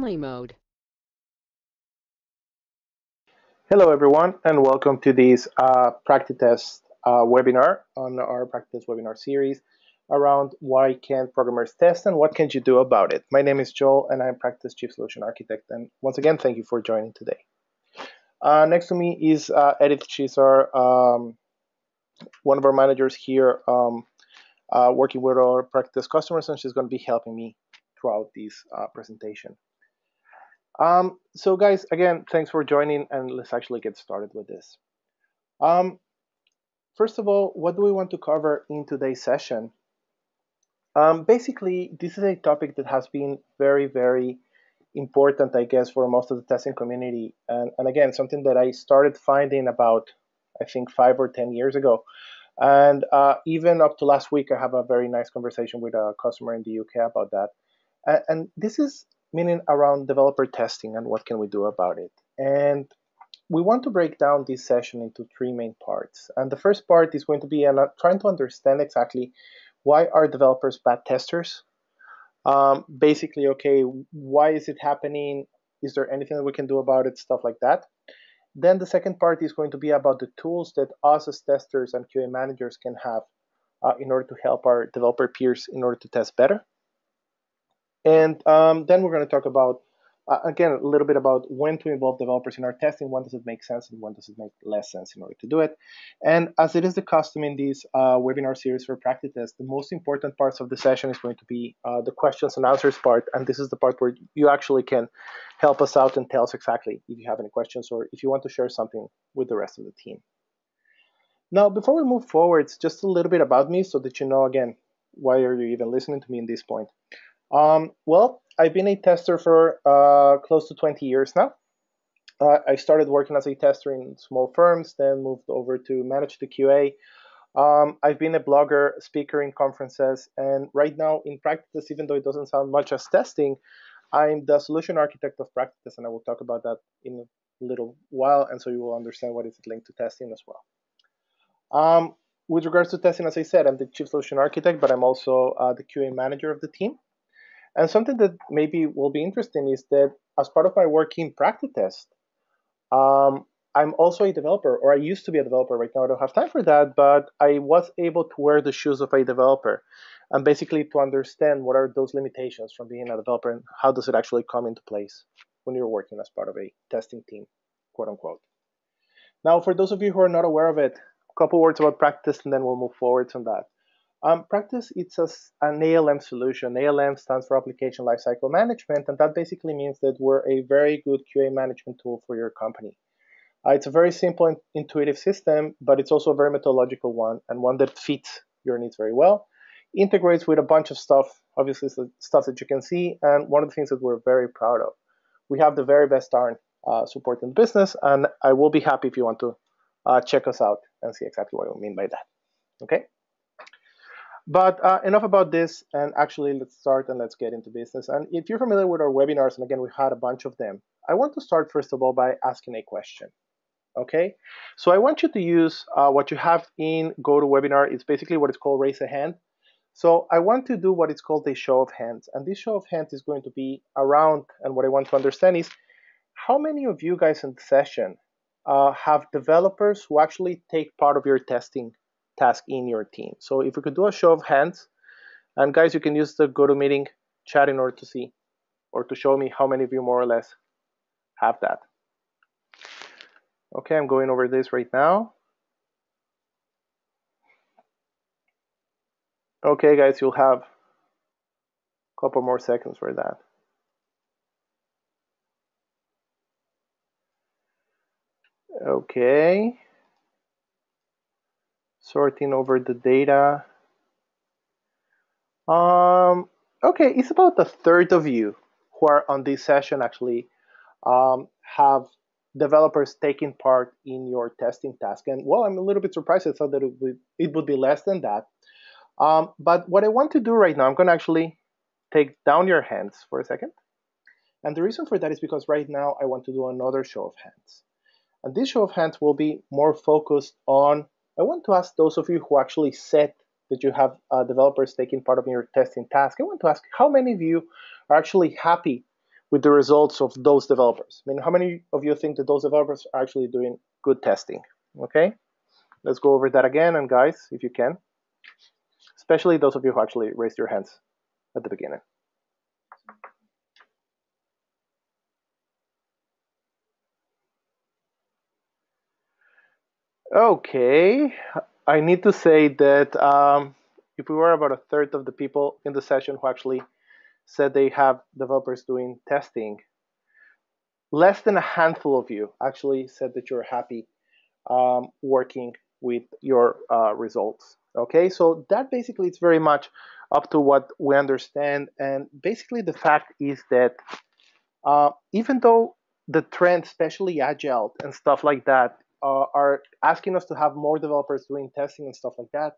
Airplane mode. Hello, everyone, and welcome to this PractiTest webinar on our PractiTest webinar series around why can't programmers test and what can you do about it. My name is Joel, and I'm PractiTest Chief Solution Architect. And once again, thank you for joining today. Next to me is Edith. She's one of our managers here working with our PractiTest customers, and she's going to be helping me throughout this presentation. So guys, again, thanks for joining, and let's actually get started with this. First of all, what do we want to cover in today's session? Basically, this is a topic that has been very, very important, I guess, for most of the testing community. And again, something that I started finding about, I think, 5 or 10 years ago. And even up to last week, I have a very nice conversation with a customer in the UK about that. And this is meaning around developer testing and what can we do about it. And we want to break down this session into three main parts. And the first part is going to be trying to understand exactly why are developers bad testers. Basically, okay, why is it happening? Is there anything that we can do about it? Stuff like that. Then the second part is going to be about the tools that us as testers and QA managers can have in order to help our developer peers in order to test better. And then we're going to talk about again, a little bit about when to involve developers in our testing, when does it make sense and when does it make less sense in order to do it. And as it is the custom in this webinar series for PractiTest, the most important parts of the session is going to be the questions and answers part. And this is the part where you actually can help us out and tell us exactly if you have any questions or if you want to share something with the rest of the team. Now, before we move forward, just a little bit about me so that you know, again, why are you even listening to me in this point. Well, I've been a tester for close to 20 years now. I started working as a tester in small firms, then moved over to manage the QA. I've been a blogger, speaker in conferences, and right now in PractiTest, even though it doesn't sound much as testing, I'm the solution architect of PractiTest, and I will talk about that in a little while, and so you will understand what is linked to testing as well. With regards to testing, as I said, I'm the chief solution architect, but I'm also the QA manager of the team. And something that maybe will be interesting is that as part of my work in PractiTest, I'm also a developer, or I used to be a developer. Right now I don't have time for that, but I was able to wear the shoes of a developer and basically to understand what are those limitations from being a developer and how does it actually come into place when you're working as part of a testing team, quote unquote. Now, for those of you who are not aware of it, a couple words about PractiTest and then we'll move forward on that. PractiTest, it's an ALM solution. ALM stands for Application Lifecycle Management, and that basically means that we're a very good QA management tool for your company. It's a very simple and intuitive system, but it's also a very methodological one and one that fits your needs very well. Integrates with a bunch of stuff, obviously stuff that you can see, and one of the things that we're very proud of. We have the very best darn support in the business, and I will be happy if you want to check us out and see exactly what we mean by that. Okay? But enough about this, and actually let's start and let's get into business. And if you're familiar with our webinars, and again, we had a bunch of them, I want to start first of all by asking a question, okay? So I want you to use what you have in GoToWebinar. It's basically what is called raise a hand. So I want to do what is called a show of hands. And this show of hands is going to be around, and what I want to understand is how many of you guys in the session have developers who actually take part of your testing task in your team. So if we could do a show of hands, and guys, you can use the GoToMeeting chat in order to see or to show me how many of you more or less have that. Okay, I'm going over this right now. Okay, guys, you'll have a couple more seconds for that. Okay. Sorting over the data. Okay, it's about a third of you who are on this session actually have developers taking part in your testing task. And well, I'm a little bit surprised. I thought that it would be less than that. But what I want to do right now, I'm going to actually take down your hands for a second. And the reason for that is because right now I want to do another show of hands. And this show of hands will be more focused on, I want to ask those of you who actually said that you have developers taking part of your testing task. I want to ask how many of you are actually happy with the results of those developers? I mean, how many of you think that those developers are actually doing good testing? Okay, let's go over that again. And guys, if you can, especially those of you who actually raised your hands at the beginning. Okay, I need to say that if we were about a third of the people in the session who actually said they have developers doing testing, less than a handful of you actually said that you're happy working with your results. Okay, so that basically is very much up to what we understand. And basically the fact is that even though the trend, especially agile and stuff like that, are asking us to have more developers doing testing and stuff like that,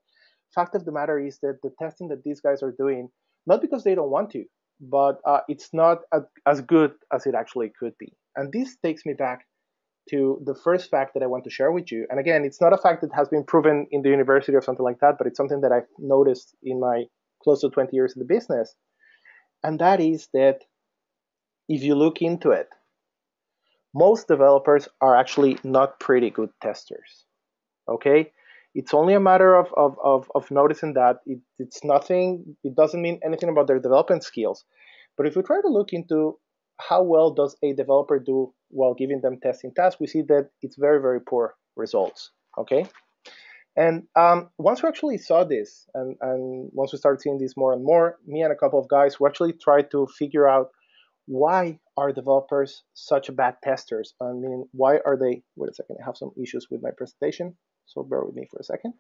fact of the matter is that the testing that these guys are doing, not because they don't want to, but it's not as good as it actually could be. And this takes me back to the first fact that I want to share with you. And again, it's not a fact that has been proven in the university or something like that, but it's something that I've noticed in my close to 20 years in the business. And that is that if you look into it, most developers are actually not pretty good testers. Okay? It's only a matter of noticing that it's nothing, it doesn't mean anything about their development skills. But if we try to look into how well does a developer do while giving them testing tasks, we see that it's very, very poor results. Okay? And once we actually saw this, and once we started seeing this more and more, me and a couple of guys, we actually tried to figure out why are developers such bad testers? I mean, why are they, wait a second, I have some issues with my presentation, so bear with me for a second.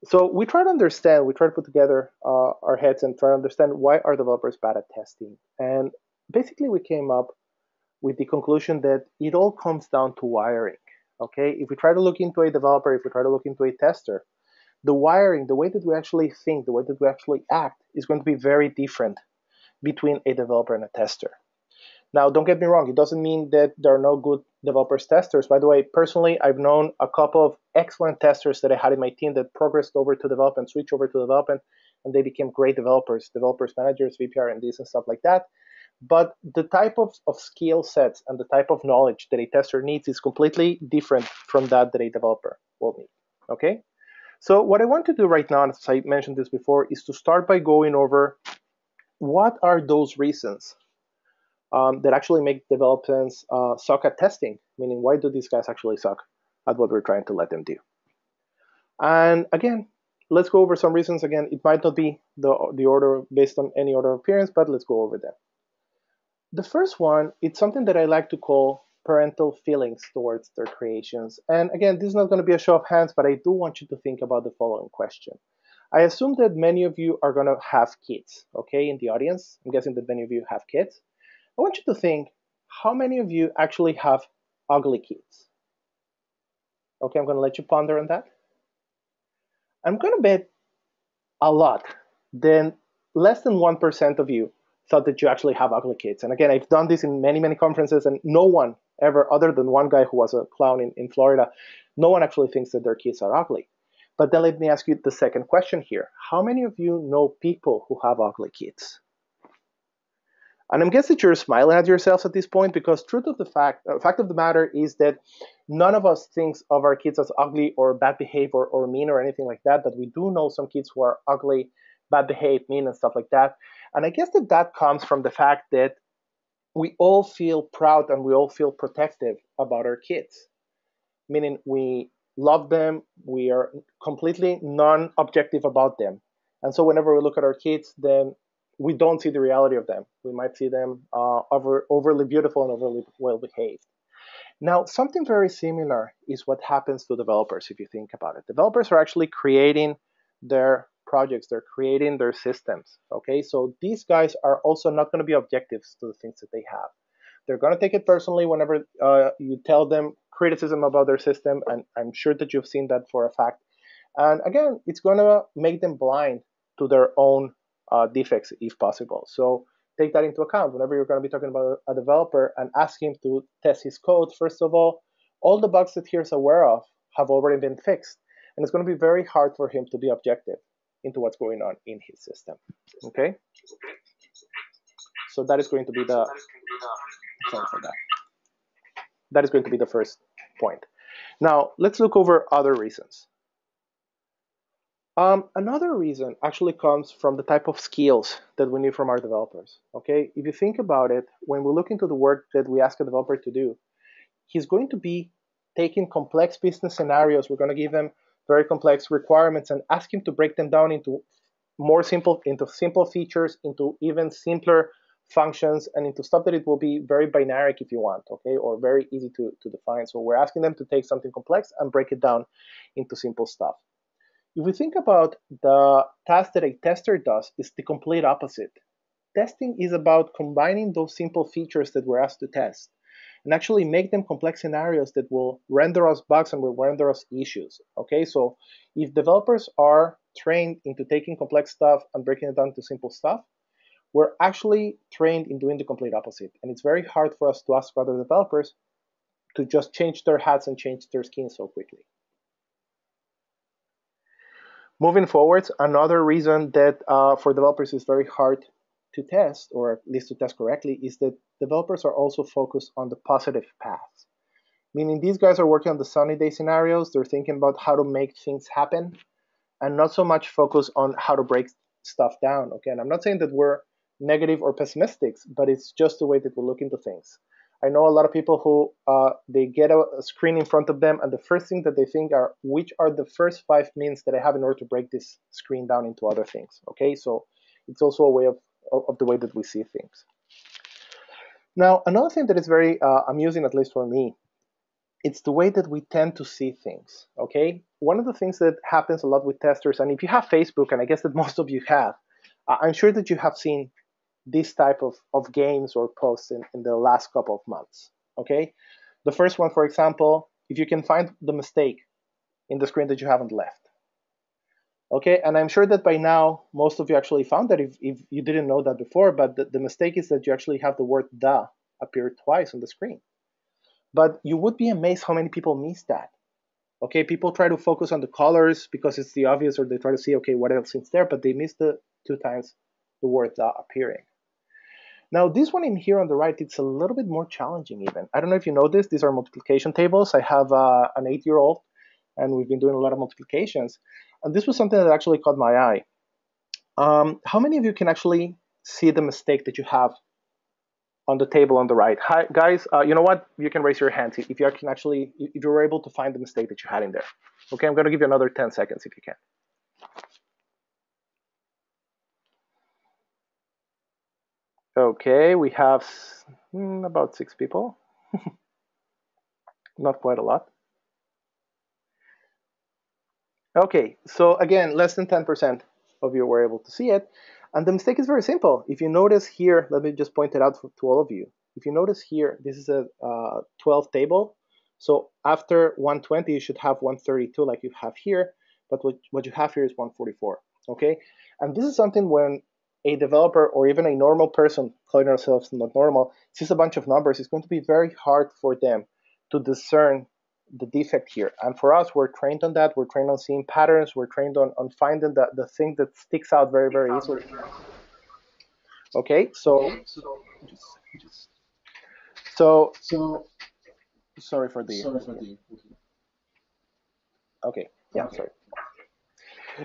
So we try to understand, we try to put together our heads and try to understand why are developers bad at testing. And basically we came up with the conclusion that it all comes down to wiring. Okay, if we try to look into a developer, if we try to look into a tester, the wiring, the way that we actually think, the way that we actually act is going to be very different between a developer and a tester. Now, don't get me wrong, it doesn't mean that there are no good developers testers. By the way, personally, I've known a couple of excellent testers that I had in my team that progressed over to development, switched over to development, and they became great developers, developers managers, VPR, and this and stuff like that. But the type of skill sets and the type of knowledge that a tester needs is completely different from that a developer will need. Okay? So what I want to do right now, as I mentioned this before, is to start by going over what are those reasons that actually make developers suck at testing, meaning why do these guys actually suck at what we're trying to let them do? And again, let's go over some reasons. Again, it might not be the order based on any order of appearance, but let's go over them. The first one, it's something that I like to call parental feelings towards their creations. And again, this is not going to be a show of hands, but I do want you to think about the following question. I assume that many of you are going to have kids, okay, in the audience. I'm guessing that many of you have kids. I want you to think, how many of you actually have ugly kids? Okay, I'm going to let you ponder on that. I'm going to bet a lot, then less than 1% of you thought that you actually have ugly kids. And again, I've done this in many, many conferences, and no one ever, other than one guy who was a clown in Florida, no one actually thinks that their kids are ugly. But then let me ask you the second question here. How many of you know people who have ugly kids? And I'm guessing that you're smiling at yourselves at this point, because fact of the matter is that none of us thinks of our kids as ugly or bad behavior or mean or anything like that, but we do know some kids who are ugly, bad behaved, mean, and stuff like that. And I guess that comes from the fact that we all feel proud and we all feel protective about our kids, meaning we love them, we are completely non-objective about them. And so whenever we look at our kids, then we don't see the reality of them. We might see them overly beautiful and overly well behaved. Now, something very similar is what happens to developers if you think about it. Developers are actually creating their projects, they're creating their systems. Okay, so these guys are also not going to be objectives to the things that they have. They're going to take it personally whenever you tell them criticism about their system, and I'm sure that you've seen that for a fact. And again, it's going to make them blind to their own defects if possible. So take that into account whenever you're going to be talking about a developer and ask him to test his code. First of all the bugs that he's aware of have already been fixed, and it's going to be very hard for him to be objective into what's going on in his system. Okay, So that is going to be the, sorry for that. That is going to be the first point. Now, let's look over other reasons. Another reason actually comes from the type of skills that we need from our developers. Okay, if you think about it, when we look into the work that we ask a developer to do, he's going to be taking complex business scenarios. We're going to give him very complex requirements and ask him to break them down into simple features, into even simpler functions, and into stuff that it will be very binary if you want, okay, or very easy to define. So we're asking them to take something complex and break it down into simple stuff. If we think about the task that a tester does, it's the complete opposite. Testing is about combining those simple features that we're asked to test and actually make them complex scenarios that will render us bugs and will render us issues. Okay, so if developers are trained into taking complex stuff and breaking it down to simple stuff, we're actually trained in doing the complete opposite. And it's very hard for us to ask other developers to just change their hats and change their skins so quickly. Moving forward, another reason that for developers is very hard to test, or at least to test correctly, is that developers are also focused on the positive paths. Meaning these guys are working on the sunny day scenarios, they're thinking about how to make things happen, and not so much focus on how to break stuff down. Okay, and I'm not saying that we're negative or pessimistic, but it's just the way that we look into things. I know a lot of people who they get a screen in front of them, and the first thing that they think are, which are the first 5 means that I have in order to break this screen down into other things. Okay, so it's also a way of the way that we see things. Now, another thing that is very amusing, at least for me, it's the way that we tend to see things. Okay, one of the things that happens a lot with testers, and if you have Facebook, and I guess that most of you have, I'm sure that you have seen this type of games or posts in the last couple of months. Okay, the first one, for example, if you can find the mistake in the screen that you haven't left. Okay, and I'm sure that by now most of you actually found that if you didn't know that before, but the mistake is that you actually have the word "the" appear twice on the screen. But you would be amazed how many people miss that. Okay, people try to focus on the colors because it's the obvious, or they try to see, okay, what else is there, but they miss the 2 times the word "the" appearing. Now, this one in here on the right, it's a little bit more challenging even. I don't know if you know this. These are multiplication tables. I have an 8-year-old, and we've been doing a lot of multiplications. And this was something that actually caught my eye. How many of you can actually see the mistake that you have on the table on the right? Hi, guys, you know what? You can raise your hands if you can actually, if you were able to find the mistake that you had in there. Okay, I'm going to give you another 10 seconds if you can. Okay, we have about 6 people. Not quite a lot. Okay, so again, less than 10% of you were able to see it. And the mistake is very simple. If you notice here, let me just point it out to all of you. If you notice here, this is a 12 table. So after 120, you should have 132 like you have here. But what you have here is 144, okay? And this is something when a developer or even a normal person, calling ourselves not normal, sees a bunch of numbers, it's going to be very hard for them to discern the defect here. And for us, we're trained on that. We're trained on seeing patterns. We're trained on finding the thing that sticks out very, very easily. Okay, so sorry for the. Okay, yeah, sorry.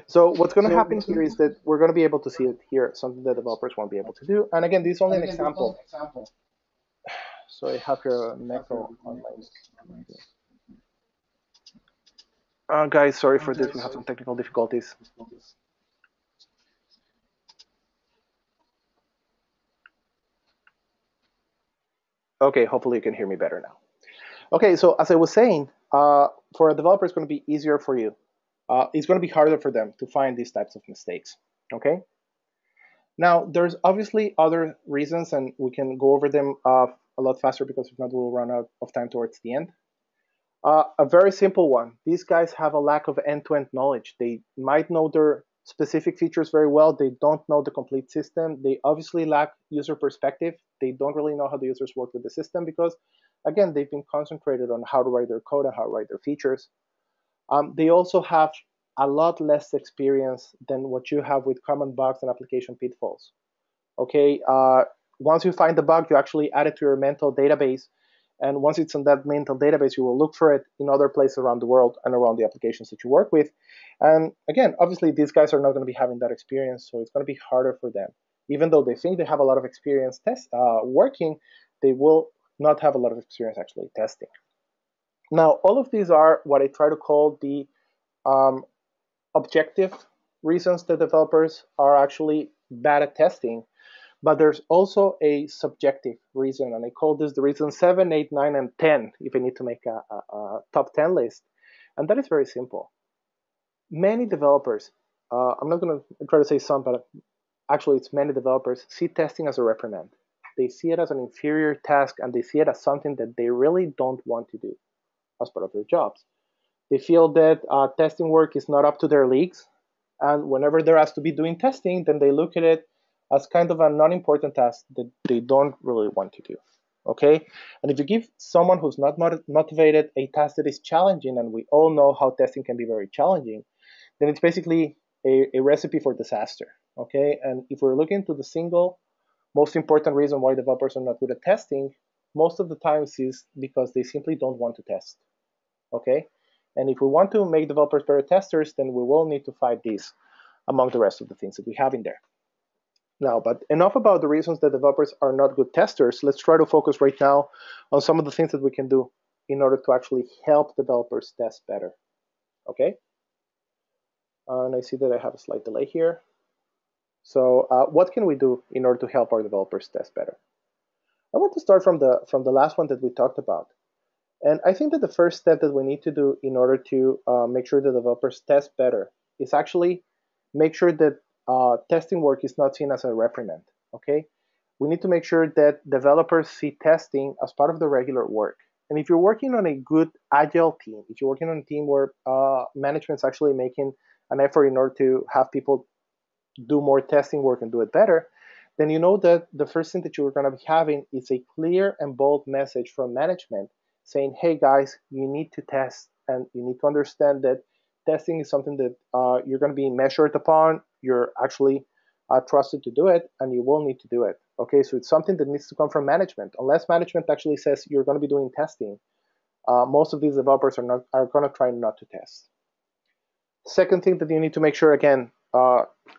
So what's going to happen here is that we're going to be able to see it here, something that developers won't be able to do. And again, this is only an example. So I have here an echo on my. Guys, sorry for this. We have some technical difficulties. Okay, hopefully you can hear me better now. Okay, so as I was saying, for a developer, it's going to be easier for you. It's going to be harder for them to find these types of mistakes. Okay. Now, there's obviously other reasons, and we can go over them a lot faster because if not, we'll run out of time towards the end. A very simple one. These guys have a lack of end-to-end knowledge. They might know their specific features very well. They don't know the complete system. They obviously lack user perspective. They don't really know how the users work with the system because, again, they've been concentrated on how to write their code and how to write their features. They also have a lot less experience than what you have with common bugs and application pitfalls. Okay, once you find the bug, you actually add it to your mental database. And once it's in that mental database, you will look for it in other places around the world and around the applications that you work with. And again, obviously, these guys are not going to be having that experience, so it's going to be harder for them. Even though they think they have a lot of experience working, they will not have a lot of experience actually testing. Now, all of these are what I try to call the um, objective reasons that developers are actually bad at testing. But there's also a subjective reason, and I call this the reason 7, 8, 9, and 10 if I need to make a top 10 list. And that is very simple. Many developers, I'm not going to try to say some, but actually it's many developers, see testing as a reprimand. They see it as an inferior task, and they see it as something that they really don't want to do as part of their jobs. They feel that testing work is not up to their leagues, and whenever they're asked to be doing testing, then they look at it as kind of a non-important task that they don't really want to do. Okay, and if you give someone who's not motivated a task that is challenging, and we all know how testing can be very challenging, then it's basically a recipe for disaster. Okay, and if we're looking to the single most important reason why developers are not good at testing, most of the times is because they simply don't want to test. Okay, and if we want to make developers better testers, then we will need to fight these among the rest of the things that we have in there. Now, but enough about the reasons that developers are not good testers. Let's try to focus right now on some of the things that we can do in order to actually help developers test better. Okay, and I see that I have a slight delay here. So what can we do in order to help our developers test better? I want to start from the last one that we talked about. And I think that the first step that we need to do in order to make sure the developers test better is actually make sure that testing work is not seen as a reprimand. Okay, we need to make sure that developers see testing as part of the regular work. And if you're working on a good agile team, if you're working on a team where management's actually making an effort in order to have people do more testing work and do it better, then you know that the first thing that you're going to be having is a clear and bold message from management saying, hey guys, you need to test, and you need to understand that testing is something that you're going to be measured upon. You're actually trusted to do it, and you will need to do it. Okay, so it's something that needs to come from management. Unless management actually says you're going to be doing testing, most of these developers are going to try not to test. Second thing that you need to make sure, again,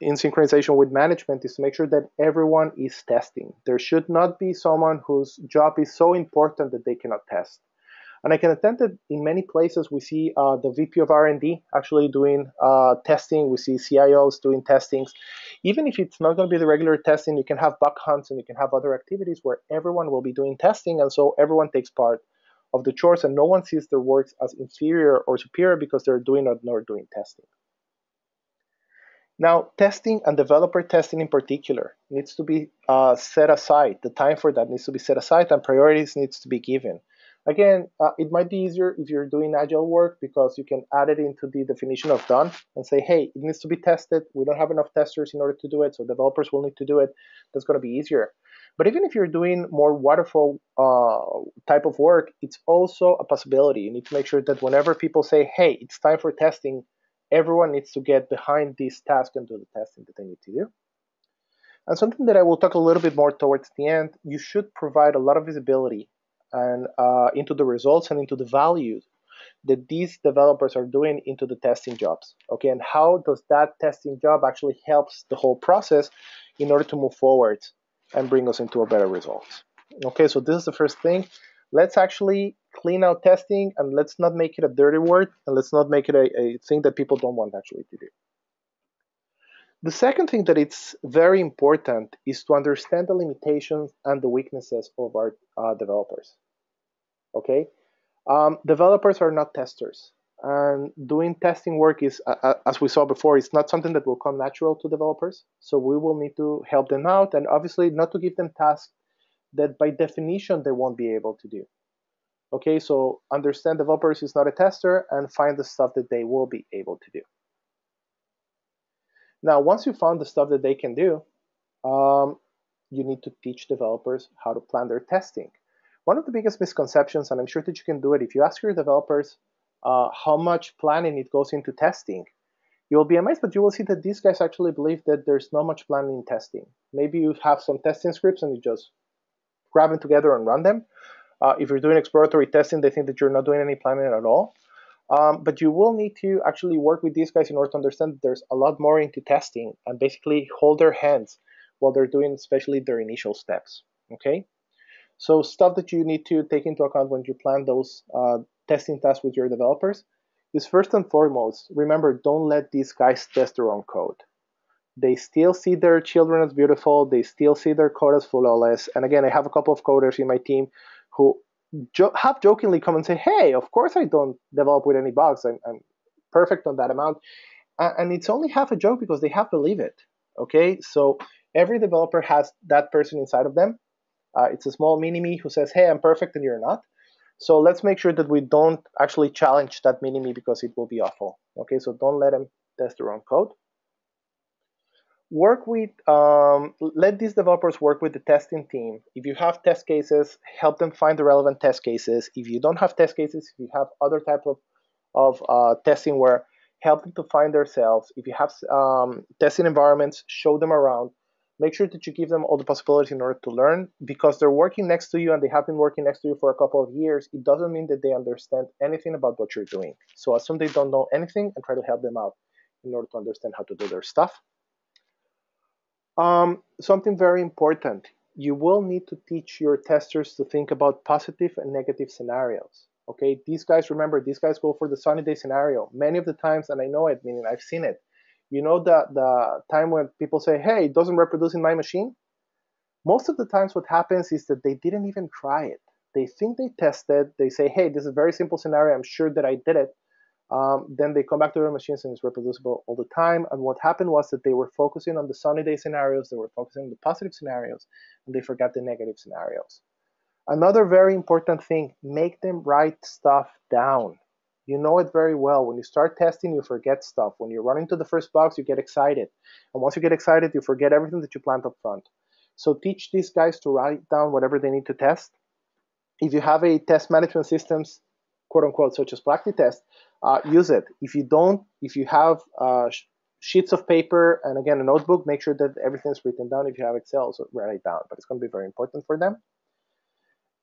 in synchronization with management, is to make sure that everyone is testing. There should not be someone whose job is so important that they cannot test. And I can attest that in many places we see the VP of R&D actually doing testing. We see CIOs doing testings. Even if it's not going to be the regular testing, you can have bug hunts and you can have other activities where everyone will be doing testing, and so everyone takes part of the chores, and no one sees their works as inferior or superior because they're doing or not doing testing. Now, testing and developer testing in particular needs to be set aside. The time for that needs to be set aside, and priorities needs to be given. Again, it might be easier if you're doing agile work because you can add it into the definition of done and say, hey, it needs to be tested. We don't have enough testers in order to do it, so developers will need to do it. That's going to be easier. But even if you're doing more waterfall type of work, it's also a possibility. You need to make sure that whenever people say, hey, it's time for testing, everyone needs to get behind this task and do the testing that they need to do. And something that I will talk a little bit more towards the end, you should provide a lot of visibility and into the results and into the values that these developers are doing into the testing jobs. Okay, and how does that testing job actually helps the whole process in order to move forward and bring us into a better result. Okay, so this is the first thing. Let's actually clean out testing, and let's not make it a dirty word, and let's not make it a thing that people don't want actually to do. The second thing that it's very important is to understand the limitations and the weaknesses of our developers. Okay, developers are not testers, and doing testing work is, as we saw before, it's not something that will come natural to developers. So we will need to help them out, and obviously not to give them tasks that by definition they won't be able to do. Okay, so understand developers is not a tester, and find the stuff that they will be able to do. Now, once you found the stuff that they can do, you need to teach developers how to plan their testing. One of the biggest misconceptions, and I'm sure that you can do it, if you ask your developers how much planning it goes into testing, You will be amazed, but you will see that these guys actually believe that there's not much planning in testing. Maybe you have some testing scripts and you just grab them together and run them. If you're doing exploratory testing, they think that you're not doing any planning at all. But you will need to actually work with these guys in order to understand that there's a lot more into testing and basically hold their hands while they're doing especially their initial steps. Okay? So stuff that you need to take into account when you plan those testing tasks with your developers is first and foremost, remember, don't let these guys test their own code. They still see their children as beautiful. They still see their code as flawless. And again, I have a couple of coders in my team who have jokingly come and say, hey, of course I don't develop with any bugs. I'm perfect on that amount. And it's only half a joke because they have to believe it. Okay, so every developer has that person inside of them. It's a small mini-me who says, hey, I'm perfect and you're not. So let's make sure that we don't actually challenge that mini-me because it will be awful. Okay, so don't let them test their own code. Let these developers work with the testing team. If you have test cases, help them find the relevant test cases. If you don't have test cases, if you have other type of testing where help them to find themselves. If you have testing environments, show them around. Make sure that you give them all the possibilities in order to learn, because they're working next to you and they have been working next to you for a couple of years. It doesn't mean that they understand anything about what you're doing. So assume they don't know anything and try to help them out in order to understand how to do their stuff. Something very important. You will need to teach your testers to think about positive and negative scenarios. Okay, remember, these guys go for the sunny day scenario. Many of the times, and I know it, meaning I've seen it. You know the time when people say, hey, it doesn't reproduce in my machine? Most of the times what happens is that they didn't even try it. They think they tested, they say, hey, this is a very simple scenario, I'm sure that I did it. Then they come back to their machines and it's reproducible all the time. And what happened was that they were focusing on the sunny day scenarios, they were focusing on the positive scenarios, and they forgot the negative scenarios. Another very important thing, make them write stuff down. You know it very well. When you start testing, you forget stuff. When you run into the first box, you get excited. And once you get excited, you forget everything that you planned up front. So teach these guys to write down whatever they need to test. If you have a test management systems, quote unquote, such as PractiTest, use it. If you don't, if you have sheets of paper and again a notebook, make sure that everything's written down. If you have Excel, so write it down. But it's going to be very important for them.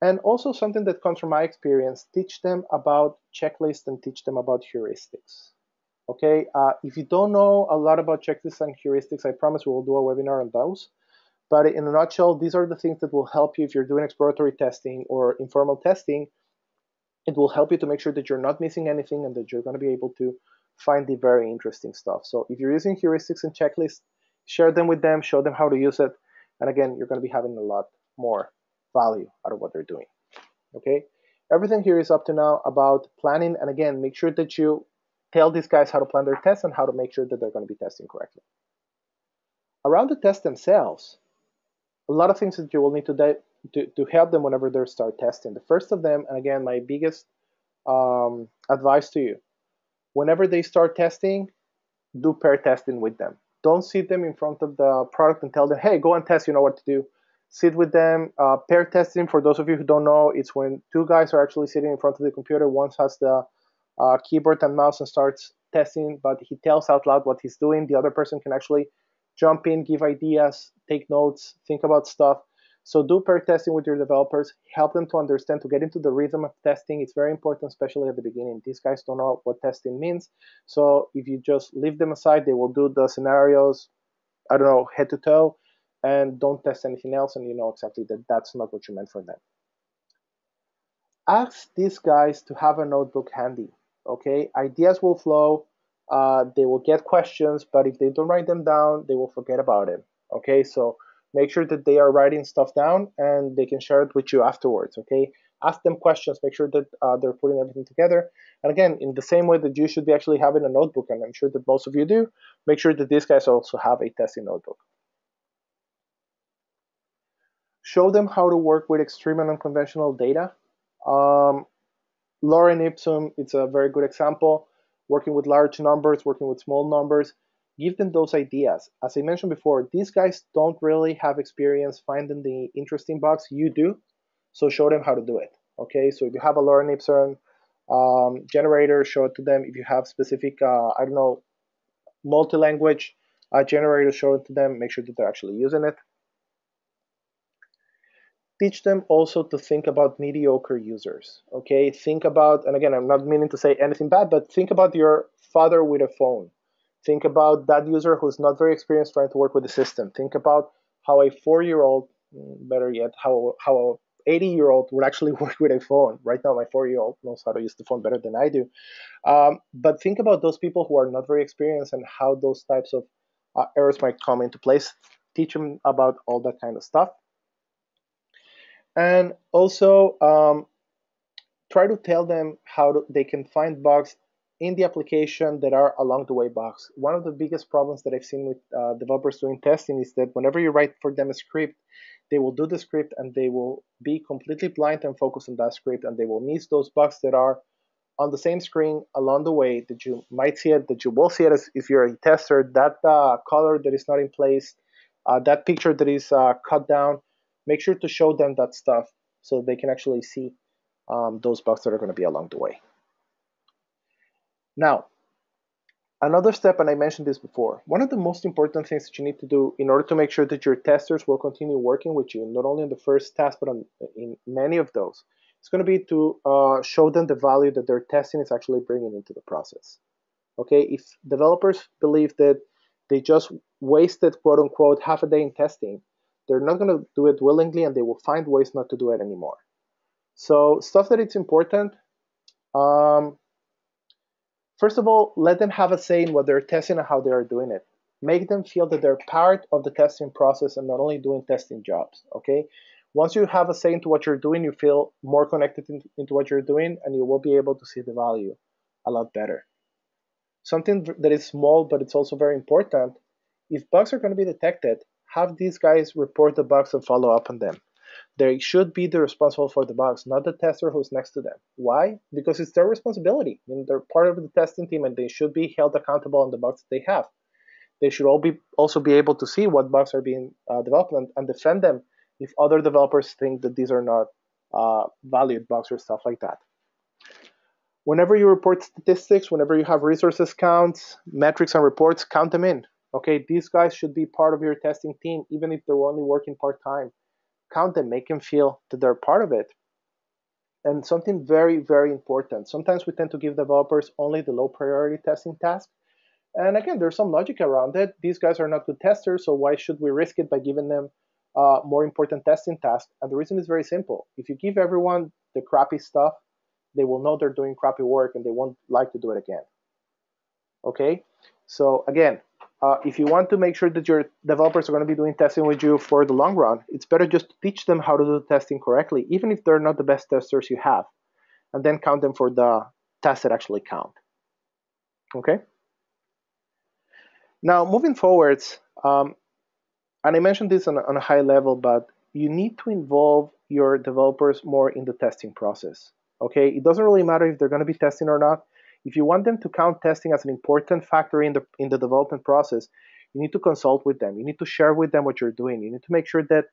And also something that comes from my experience, teach them about checklists and teach them about heuristics. Okay, if you don't know a lot about checklists and heuristics, I promise we will do a webinar on those. But in a nutshell, these are the things that will help you if you're doing exploratory testing or informal testing. It will help you to make sure that you're not missing anything and that you're going to be able to find the very interesting stuff. So if you're using heuristics and checklists, share them with them, show them how to use it. And again, you're going to be having a lot more value out of what they're doing. Okay, everything here is up to now about planning. And again, make sure that you tell these guys how to plan their tests and how to make sure that they're going to be testing correctly. Around the tests themselves, a lot of things that you will need to help them whenever they start testing. The first of them, and again, my biggest advice to you, whenever they start testing, do pair testing with them. Don't sit them in front of the product and tell them, hey, go and test, you know what to do. Sit with them. Pair testing, for those of you who don't know, it's when two guys are actually sitting in front of the computer. One has the keyboard and mouse and starts testing, but he tells out loud what he's doing. The other person can actually jump in, give ideas, take notes, think about stuff. So do pair testing with your developers, help them to understand, to get into the rhythm of testing. It's very important, especially at the beginning. These guys don't know what testing means. So if you just leave them aside, they will do the scenarios, I don't know, head to toe, and don't test anything else, and you know exactly that that's not what you meant for them. Ask these guys to have a notebook handy, okay? Ideas will flow, they will get questions, but if they don't write them down, they will forget about it, okay? So make sure that they are writing stuff down and they can share it with you afterwards, okay? Ask them questions, make sure that they're putting everything together. And again, in the same way that you should be actually having a notebook, and I'm sure that most of you do, make sure that these guys also have a testing notebook. Show them how to work with extreme and unconventional data. Lorem ipsum, it's a very good example. Working with large numbers, working with small numbers, give them those ideas. As I mentioned before, these guys don't really have experience finding the interesting bugs. You do, so show them how to do it. Okay, so if you have a Lorem ipsum generator, show it to them. If you have specific, I don't know, multi-language generator shown to them, make sure that they're actually using it. Teach them also to think about mediocre users. Okay, think about, and again, I'm not meaning to say anything bad, but think about your father with a phone. Think about that user who's not very experienced trying to work with the system. Think about how a 4-year-old, better yet, how a 80-year-old would actually work with a phone. Right now, my 4-year-old knows how to use the phone better than I do. But think about those people who are not very experienced and how those types of errors might come into place. Teach them about all that kind of stuff. And also try to tell them how they can find bugs in the application that are along the way bugs. One of the biggest problems that I've seen with developers doing testing is that whenever you write for them a script, they will do the script and they will be completely blind and focus on that script, and they will miss those bugs that are on the same screen along the way that you might see it, that you will see it as if you're a tester, that color that is not in place, that picture that is cut down. Make sure to show them that stuff so they can actually see those bugs that are going to be along the way. Now, another step, and I mentioned this before, one of the most important things that you need to do in order to make sure that your testers will continue working with you, not only on the first task, but in many of those, it's going to be to show them the value that their testing is actually bringing into the process. Okay, if developers believe that they just wasted, quote unquote, half a day in testing, they're not going to do it willingly, and they will find ways not to do it anymore. So stuff that it's important. Um, First of all, let them have a say in what they're testing and how they are doing it. Make them feel that they're part of the testing process and not only doing testing jobs. Okay. Once you have a say into what you're doing, you feel more connected into what you're doing, and you will be able to see the value a lot better. Something that is small, but it's also very important. If bugs are going to be detected, have these guys report the bugs and follow up on them. They should be the responsible for the bugs, not the tester who's next to them. Why? Because it's their responsibility. I mean, they're part of the testing team, and they should be held accountable on the bugs that they have. They should also be able to see what bugs are being developed and defend them if other developers think that these are not valued bugs or stuff like that. Whenever you report statistics, whenever you have resources counts, metrics, and reports, count them in. Okay, these guys should be part of your testing team, even if they're only working part-time. Count them, make them feel that they're part of it. And something very, very important. Sometimes we tend to give developers only the low priority testing task. And again, there's some logic around it. These guys are not good testers, so why should we risk it by giving them more important testing tasks? And the reason is very simple. If you give everyone the crappy stuff, they will know they're doing crappy work and they won't like to do it again. Okay? So again, if you want to make sure that your developers are going to be doing testing with you for the long run, it's better just to teach them how to do testing correctly, even if they're not the best testers you have, and then count them for the tests that actually count. Okay? Now, moving forwards, and I mentioned this on a high level, but you need to involve your developers more in the testing process. Okay? It doesn't really matter if they're going to be testing or not. If you want them to count testing as an important factor in the development process, you need to consult with them. You need to share with them what you're doing. You need to make sure that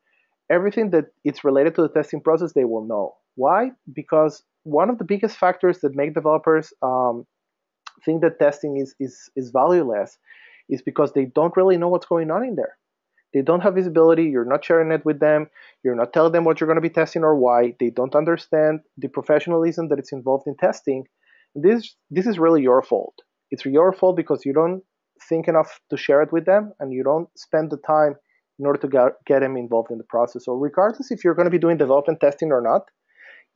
everything that it's related to the testing process, they will know. Why? Because one of the biggest factors that make developers think that testing is valueless is because they don't really know what's going on in there. They don't have visibility. You're not sharing it with them. You're not telling them what you're going to be testing or why. They don't understand the professionalism that is involved in testing. This is really your fault. It's your fault because you don't think enough to share it with them, and you don't spend the time in order to get them involved in the process. So regardless if you're going to be doing development testing or not,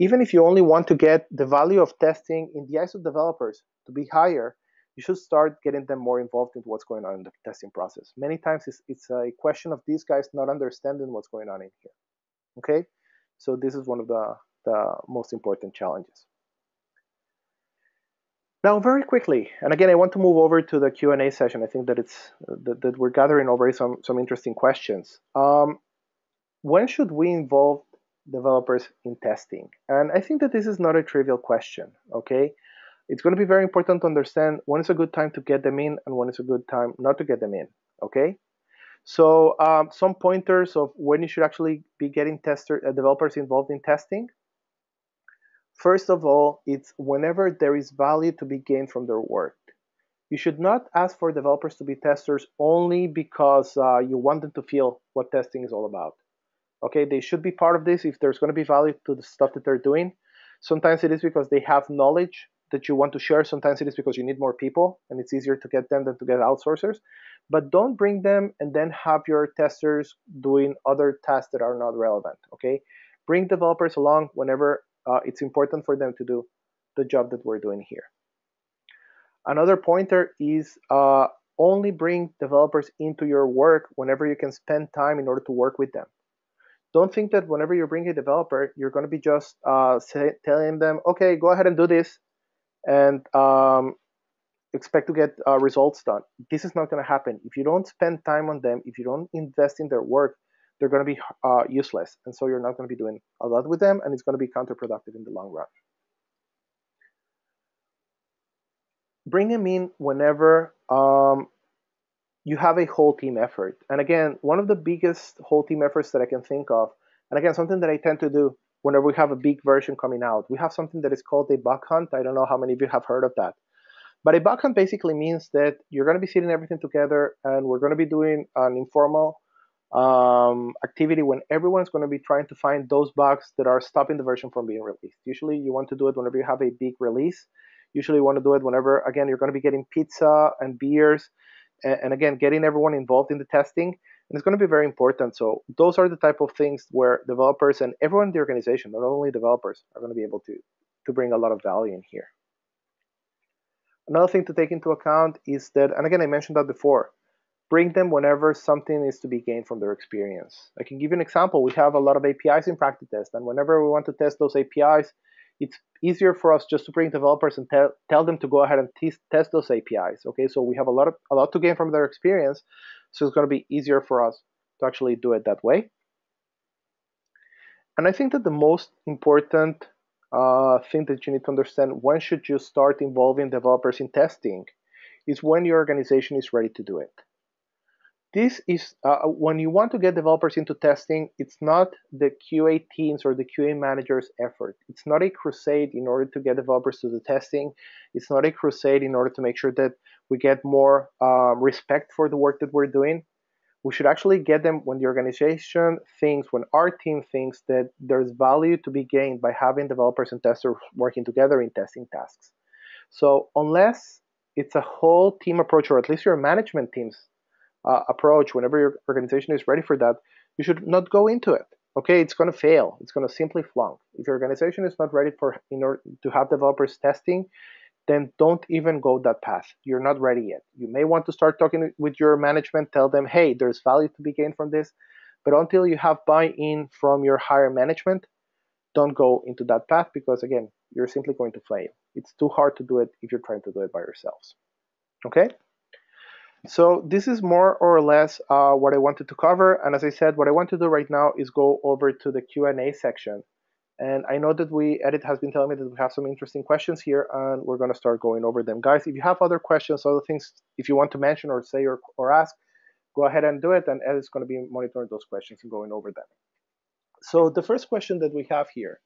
even if you only want to get the value of testing in the eyes of developers to be higher, you should start getting them more involved into what's going on in the testing process. Many times it's a question of these guys not understanding what's going on in here. Okay? So this is one of the most important challenges. Now, very quickly, and again, I want to move over to the Q&A session. I think that that we're gathering already some interesting questions. When should we involve developers in testing? And I think that this is not a trivial question, okay? It's going to be very important to understand when is a good time to get them in and when is a good time not to get them in, okay? So some pointers of when you should actually be getting developers involved in testing. First of all, it's whenever there is value to be gained from their work. You should not ask for developers to be testers only because you want them to feel what testing is all about. Okay, they should be part of this if there's going to be value to the stuff that they're doing. Sometimes it is because they have knowledge that you want to share. Sometimes it is because you need more people and it's easier to get them than to get outsourcers. But don't bring them and then have your testers doing other tasks that are not relevant. Okay, bring developers along whenever it's important for them to do the job that we're doing here. Another pointer is only bring developers into your work whenever you can spend time in order to work with them. Don't think that whenever you bring a developer, you're going to be just telling them, okay, go ahead and do this and expect to get results done. This is not going to happen. If you don't spend time on them, if you don't invest in their work, they're going to be useless. And so you're not going to be doing a lot with them, and it's going to be counterproductive in the long run. Bring them in whenever you have a whole team effort. And again, one of the biggest whole team efforts that I can think of, and again, something that I tend to do whenever we have a big version coming out, we have something that is called a bug hunt. I don't know how many of you have heard of that. But a bug hunt basically means that you're going to be sitting everything together and we're going to be doing an informal activity when everyone's going to be trying to find those bugs that are stopping the version from being released. Usually you want to do it whenever you have a big release. Usually you want to do it whenever, again, you're going to be getting pizza and beers and again, getting everyone involved in the testing. And it's going to be very important. So those are the type of things where developers and everyone in the organization, not only developers, are going to be able to bring a lot of value in here. Another thing to take into account is that, and again, I mentioned that before, bring them whenever something is to be gained from their experience. I can give you an example. We have a lot of APIs in PractiTest, and whenever we want to test those APIs, it's easier for us just to bring developers and tell them to go ahead and test those APIs. Okay, so we have a lot to gain from their experience, so it's going to be easier for us to actually do it that way. And I think that the most important thing that you need to understand, when should you start involving developers in testing, is when your organization is ready to do it. This is when you want to get developers into testing, it's not the QA teams or the QA managers' effort. It's not a crusade in order to get developers to the testing. It's not a crusade in order to make sure that we get more respect for the work that we're doing. We should actually get them when the organization thinks, when our team thinks that there's value to be gained by having developers and testers working together in testing tasks. So unless it's a whole team approach, or at least your management team's approach, whenever your organization is ready for that, you should not go into it. Okay, it's going to fail. It's going to simply flunk. If your organization is not ready in order to have developers testing, then don't even go that path. You're not ready yet. You may want to start talking with your management, tell them, hey, there's value to be gained from this. But until you have buy-in from your higher management, don't go into that path because, again, you're simply going to fail. It's too hard to do it if you're trying to do it by yourselves. Okay? So this is more or less what I wanted to cover. And as I said, what I want to do right now is go over to the Q&A section. And I know that Edith has been telling me that we have some interesting questions here, and we're going to start going over them. Guys, if you have other questions, other things, if you want to mention or say or ask, go ahead and do it, and Edith's going to be monitoring those questions and going over them. So the first question that we have here,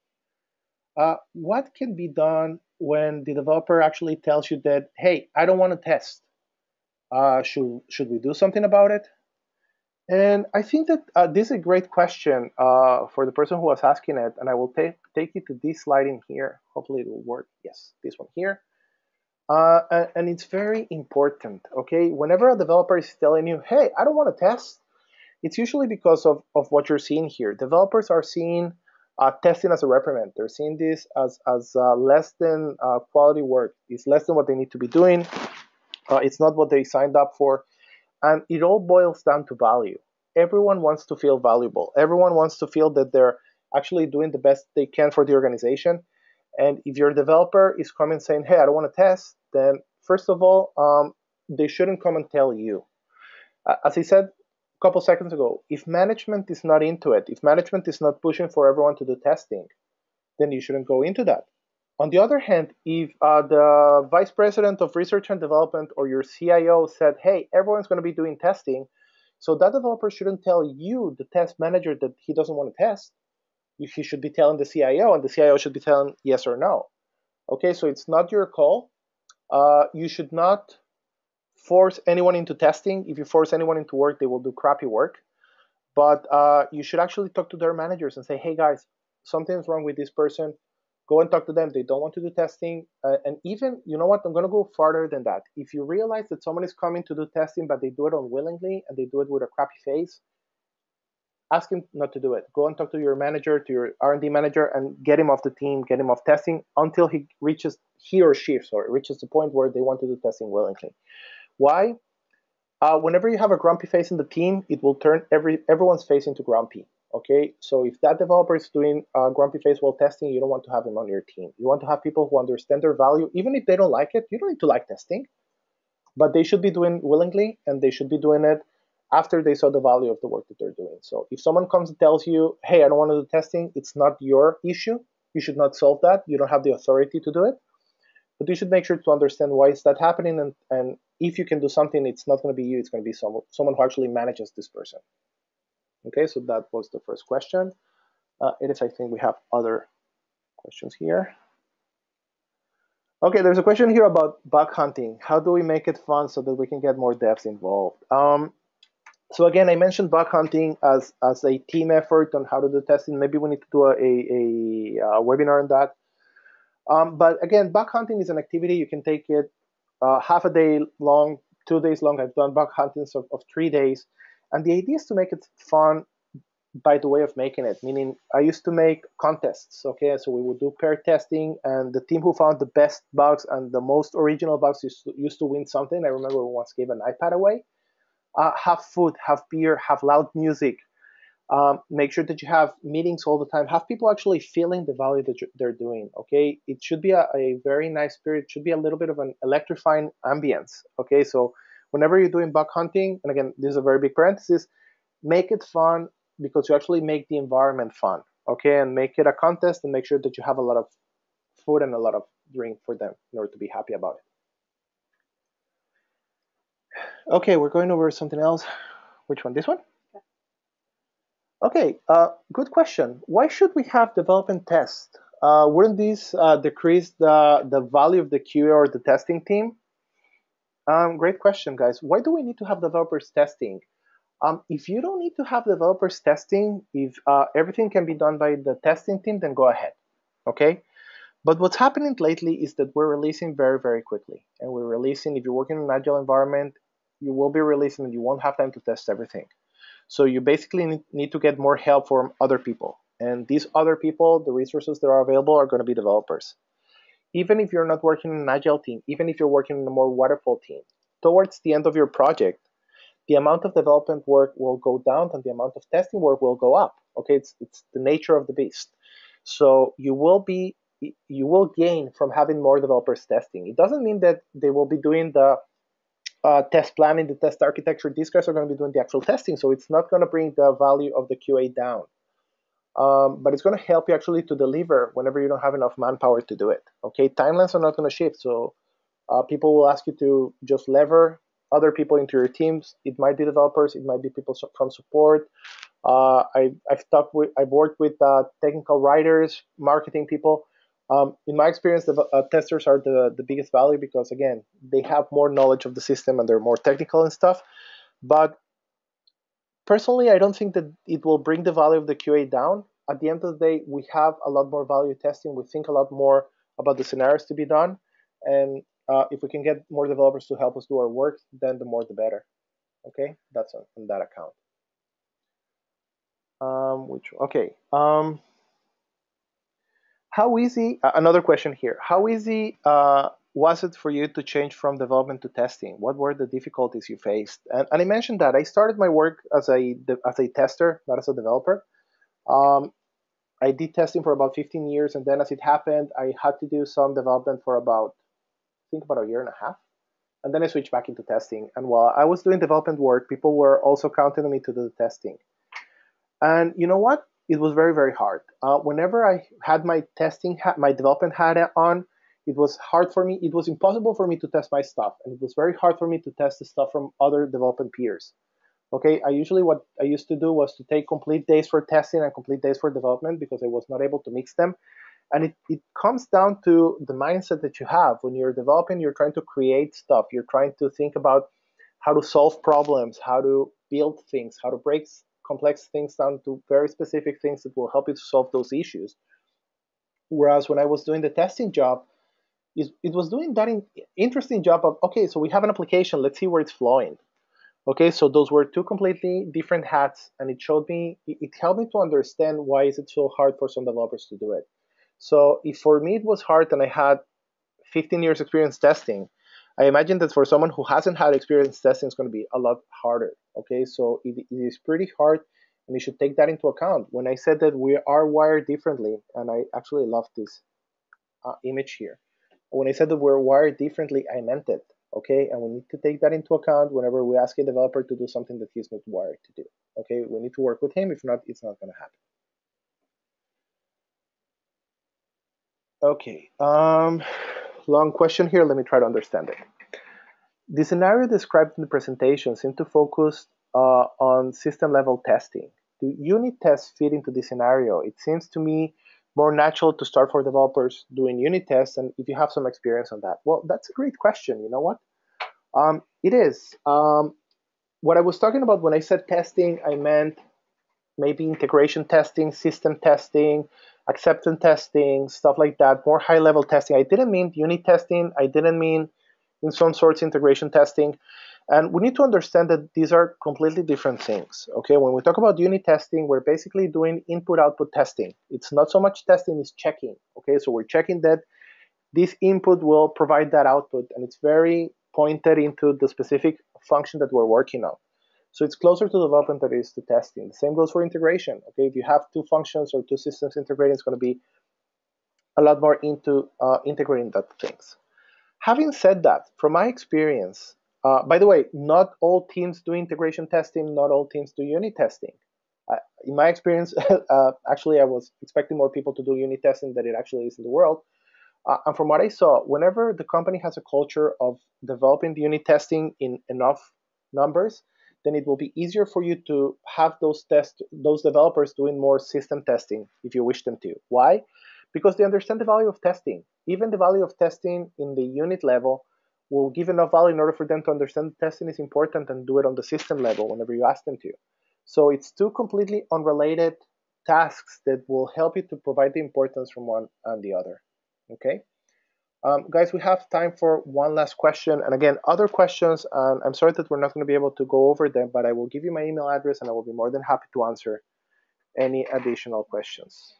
what can be done when the developer actually tells you that, hey, I don't want to test? Should we do something about it? And I think that this is a great question for the person who was asking it, and I will take you to this slide in here. Hopefully it will work. Yes, this one here. And it's very important, okay? Whenever a developer is telling you, hey, I don't want to test, it's usually because of what you're seeing here. Developers are seeing testing as a reprimand. They're seeing this as less than quality work. It's less than what they need to be doing. It's not what they signed up for. And it all boils down to value. Everyone wants to feel valuable. Everyone wants to feel that they're actually doing the best they can for the organization. And if your developer is coming saying, hey, I don't want to test, then first of all, they shouldn't come and tell you. As I said a couple seconds ago, if management is not into it, if management is not pushing for everyone to do testing, then you shouldn't go into that. On the other hand, if the vice president of research and development or your CIO said, hey, everyone's going to be doing testing, so that developer shouldn't tell you, the test manager, that he doesn't want to test. He should be telling the CIO, and the CIO should be telling yes or no. Okay, so it's not your call. You should not force anyone into testing. If you force anyone into work, they will do crappy work. But you should actually talk to their managers and say, hey guys, something's wrong with this person. Go and talk to them. They don't want to do testing. And even, you know what, I'm going to go farther than that. If you realize that someone is coming to do testing, but they do it unwillingly and they do it with a crappy face, ask him not to do it. Go and talk to your manager, to your R&D manager, and get him off the team, get him off testing until he or she reaches the point where they want to do testing willingly. Why? Whenever you have a grumpy face in the team, it will turn everyone's face into grumpy. Okay, so if that developer is doing grumpy face while testing, you don't want to have him on your team. You want to have people who understand their value, even if they don't like it. You don't need to like testing, but they should be doing willingly, and they should be doing it after they saw the value of the work that they're doing. So if someone comes and tells you, hey, I don't want to do testing, it's not your issue. You should not solve that. You don't have the authority to do it. But you should make sure to understand why is that happening, and if you can do something, it's not going to be you, it's going to be someone who actually manages this person. Okay, so that was the first question. Edith, I think we have other questions here. Okay, there's a question here about bug hunting. How do we make it fun so that we can get more devs involved? So again, I mentioned bug hunting as a team effort on how to do testing. Maybe we need to do a webinar on that. But again, bug hunting is an activity. You can take it half a day long, 2 days long. I've done bug huntings of 3 days. And the idea is to make it fun by the way of making it. Meaning, I used to make contests. Okay, so we would do pair testing, and the team who found the best bugs and the most original bugs used to win something. I remember we once gave an iPad away. Have food, have beer, have loud music. Make sure that you have meetings all the time. Have people actually feeling the value that they're doing. Okay, it should be a very nice spirit. It should be a little bit of an electrifying ambience. Okay, so whenever you're doing bug hunting, and again, this is a very big parenthesis, make it fun because you actually make the environment fun. Okay, and make it a contest, and make sure that you have a lot of food and a lot of drink for them in order to be happy about it. Okay, we're going over something else. Which one? This one? Okay, good question. Why should we have development tests? Wouldn't these decrease the value of the QA or the testing team? Great question, guys. Why do we need to have developers testing? If you don't need to have developers testing, if everything can be done by the testing team, then go ahead, okay? But what's happening lately is that we're releasing very, very quickly. And we're releasing, if you're working in an agile environment, you will be releasing and you won't have time to test everything. So you basically need to get more help from other people. And these other people, the resources that are available are going to be developers. Even if you're not working in an agile team, even if you're working in a more waterfall team, towards the end of your project, the amount of development work will go down and the amount of testing work will go up. Okay, it's the nature of the beast. So you will gain from having more developers testing. It doesn't mean that they will be doing the test planning, the test architecture. These guys are going to be doing the actual testing, so it's not going to bring the value of the QA down. But it's going to help you actually to deliver whenever you don't have enough manpower to do it. Okay, timelines are not going to shift, so people will ask you to just lever other people into your teams. It might be developers, it might be people from support. I've worked with technical writers, marketing people. In my experience, the testers are the biggest value because, again, they have more knowledge of the system and they're more technical and stuff. But personally, I don't think that it will bring the value of the QA down. At the end of the day, we have a lot more value testing. We think a lot more about the scenarios to be done. And if we can get more developers to help us do our work, then the more the better. Okay, that's on that account. How easy, another question here, how easy was it for you to change from development to testing? What were the difficulties you faced? And I mentioned that I started my work as a tester, not as a developer. I did testing for about 15 years, and then as it happened, I had to do some development for about a year and a half. And then I switched back into testing. And while I was doing development work, people were also counting on me to do the testing. And you know what? It was very, very hard. Whenever I had my development hat on, it was hard for me. It was impossible for me to test my stuff. And it was very hard for me to test the stuff from other development peers. Okay, what I used to do was to take complete days for testing and complete days for development because I was not able to mix them. And it comes down to the mindset that you have. When you're developing, you're trying to create stuff. You're trying to think about how to solve problems, how to build things, how to break complex things down to very specific things that will help you to solve those issues. Whereas when I was doing the testing job, it was doing that interesting job of, okay, so we have an application, let's see where it's flowing. Okay, so those were two completely different hats, and it helped me to understand why is it so hard for some developers to do it. So if for me it was hard and I had 15 years experience testing, I imagine that for someone who hasn't had experience testing, it's going to be a lot harder. Okay, so it is pretty hard, and you should take that into account. When I said that we are wired differently, and I actually love this image here. When I said that we're wired differently, I meant it. Okay, and we need to take that into account whenever we ask a developer to do something that he's not wired to do. Okay, we need to work with him. If not, it's not going to happen. Okay, long question here. Let me try to understand it. The scenario described in the presentation seemed to focus on system level testing. Do unit tests fit into this scenario? It seems to me more natural to start for developers doing unit tests, and if you have some experience on that. Well, that's a great question. You know what? It is. What I was talking about when I said testing, I meant maybe integration testing, system testing, acceptance testing, stuff like that, more high level testing. I didn't mean unit testing. I didn't mean in some sorts integration testing. And we need to understand that these are completely different things. Okay, when we talk about unit testing, we're basically doing input-output testing. It's not so much testing, it's checking. Okay, so we're checking that this input will provide that output, and it's very pointed into the specific function that we're working on. So it's closer to development than it is to testing. The same goes for integration. Okay, if you have two functions or two systems integrating, it's going to be a lot more into integrating that things. Having said that, from my experience, by the way, not all teams do integration testing, not all teams do unit testing. In my experience, actually, I was expecting more people to do unit testing than it actually is in the world. And from what I saw, whenever the company has a culture of developing the unit testing in enough numbers, then it will be easier for you to have those developers doing more system testing if you wish them to. Why? Because they understand the value of testing. Even the value of testing in the unit level will give enough value in order for them to understand testing is important and do it on the system level whenever you ask them to. So it's two completely unrelated tasks that will help you to provide the importance from one and the other. Okay, guys, we have time for one last question. And again, other questions, I'm sorry that we're not going to be able to go over them, but I will give you my email address and I will be more than happy to answer any additional questions.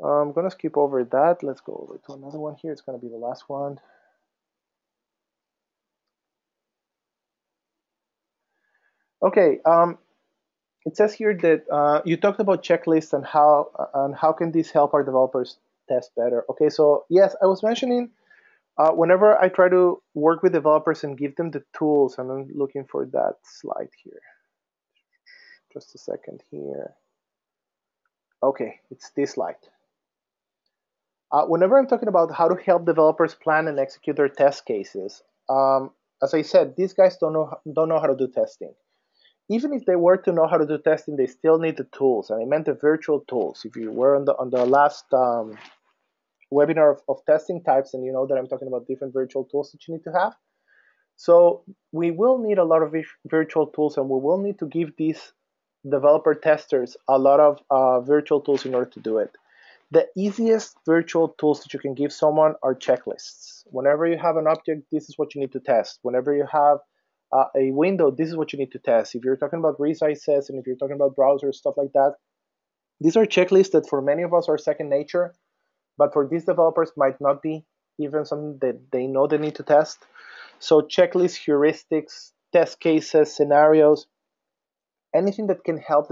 I'm going to skip over that. Let's go over to another one here. It's going to be the last one. Okay, it says here that you talked about checklists and how can these help our developers test better. Okay, so yes, I was mentioning whenever I try to work with developers and give them the tools, and I'm looking for that slide here. Just a second here. Okay, it's this slide. Whenever I'm talking about how to help developers plan and execute their test cases, as I said, these guys don't know how to do testing. Even if they were to know how to do testing, they still need the tools, and I meant the virtual tools. If you were on the last webinar of testing types, and you know that I'm talking about different virtual tools that you need to have. So we will need a lot of virtual tools, and we will need to give these developer testers a lot of virtual tools in order to do it. The easiest virtual tools that you can give someone are checklists. Whenever you have an object, this is what you need to test. Whenever you have a window, this is what you need to test. If you're talking about resizes and if you're talking about browsers, stuff like that, these are checklists that for many of us are second nature, but for these developers might not be even something that they know they need to test. So checklists, heuristics, test cases, scenarios, anything that can help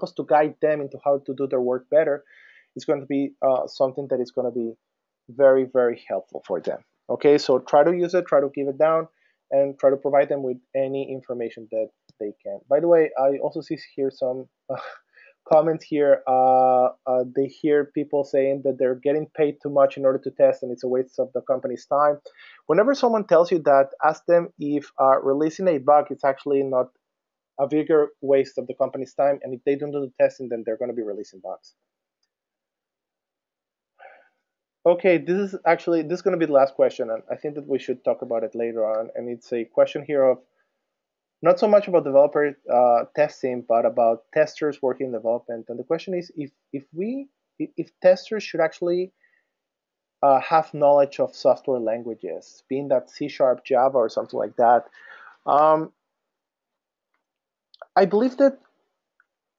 us to guide them into how to do their work better is going to be something that is going to be very, very helpful for them. Okay, so try to use it, try to give it down, and try to provide them with any information that they can. By the way, I also see here some comments here. They hear people saying that they're getting paid too much in order to test and it's a waste of the company's time. Whenever someone tells you that, ask them if releasing a bug is actually not a bigger waste of the company's time, and if they don't do the testing, then they're going to be releasing bugs. Okay, this is going to be the last question, and I think that we should talk about it later on. And it's a question here of not so much about developer testing, but about testers working in development. And the question is if testers should actually have knowledge of software languages, being that C Sharp, Java, or something like that. Um, I believe that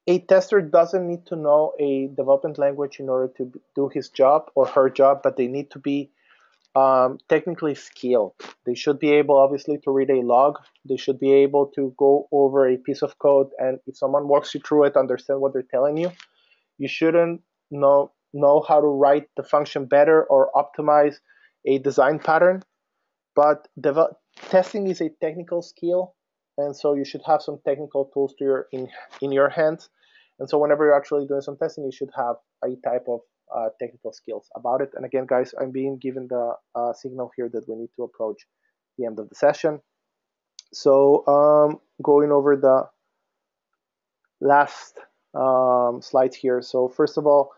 a tester doesn't need to know a development language in order to do his job or her job, but they need to be technically skilled. They should be able, obviously, to read a log. They should be able to go over a piece of code, and if someone walks you through it, understand what they're telling you. You shouldn't know how to write the function better or optimize a design pattern. But testing is a technical skill, and so you should have some technical tools to in your hands. And so whenever you're actually doing some testing, you should have a type of technical skills about it. And again, guys, I'm being given the signal here that we need to approach the end of the session. So going over the last slides here. So first of all,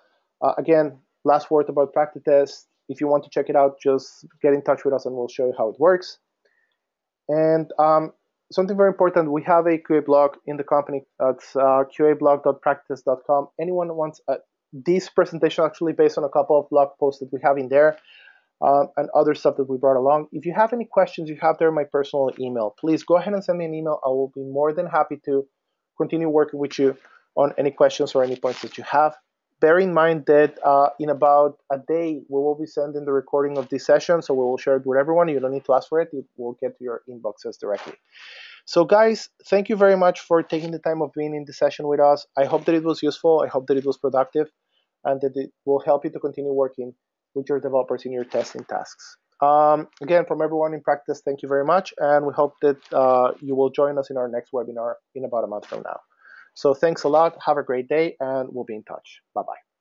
again, last word about PractiTest. If you want to check it out, just get in touch with us and we'll show you how it works. And something very important, we have a QA blog in the company. It's qablog.practice.com. Anyone wants this presentation actually based on a couple of blog posts that we have in there and other stuff that we brought along. If you have any questions, you have there my personal email. Please go ahead and send me an email. I will be more than happy to continue working with you on any questions or any points that you have. Bear in mind that in about a day, we will be sending the recording of this session, so we will share it with everyone. You don't need to ask for it. It will get to your inboxes directly. So guys, thank you very much for taking the time of being in the session with us. I hope that it was useful. I hope that it was productive, and that it will help you to continue working with your developers in your testing tasks. Again, from everyone in practice, thank you very much, and we hope that you will join us in our next webinar in about a month from now. So thanks a lot. Have a great day, and we'll be in touch. Bye-bye.